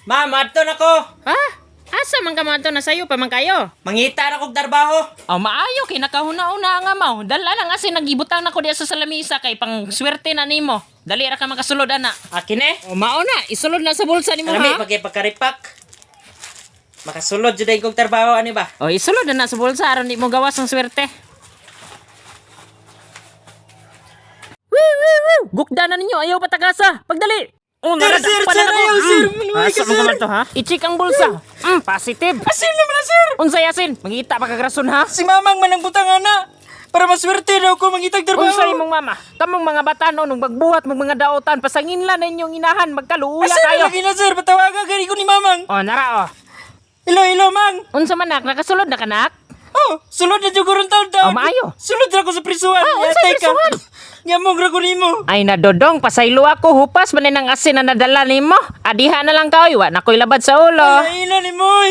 Ma'am, adto na ko. Ha? Asa man ka mato na sayo pa man kayo? Mangita na kog trabaho. Oh, maayo kay nakahuna-una nga mo. Dala lang kasi nagibutang na ko diya sa salamisa kay pang swerte na nimo. Dali ra ka makasulod ana. Akin eh. Oh, mao na, isulod na sa bulsa nimo Alami, ha. pagkaripak. Makasulod jud ay kog trabaho ani ba? Oh, isulod na sa bulsa aron di mo gawas ang swerte. Woo! Gukda na ninyo, ayaw patagasa. Pagdali. Oh, Sir, ayaw, sir. Maluway ka, Asa mo sir. naman to, ha? I-check ang bulsa. Positive. Asin naman na, sir. Unsay asin? Mangita pa kagrason, ha? Si mamang manang butang ana. Para maswerte daw ko mangitag trabaho. Unsay mong mama? Kamong mga bata no, nung magbuhat mong mga daotan, pasanginlan na inyong inahan, magkaluya Asin kayo. lagi na, sir. Patawagan gani ko ni mamang. Oh, nara, oh. Hello, mang. Unsa manak, nakasulod na kanak? Oh, sulod na jud ko ron taon. Oh, maayo. Sulod ra ko sa prisuhan. unsay prisuhan? Nyamong ra ko nimo. Ay nadodong, pasaylo ako, hupas man ng asin na nadala nimo. Adiha na lang ka, iwa na ko'y labad sa ulo. Ay na ni moy.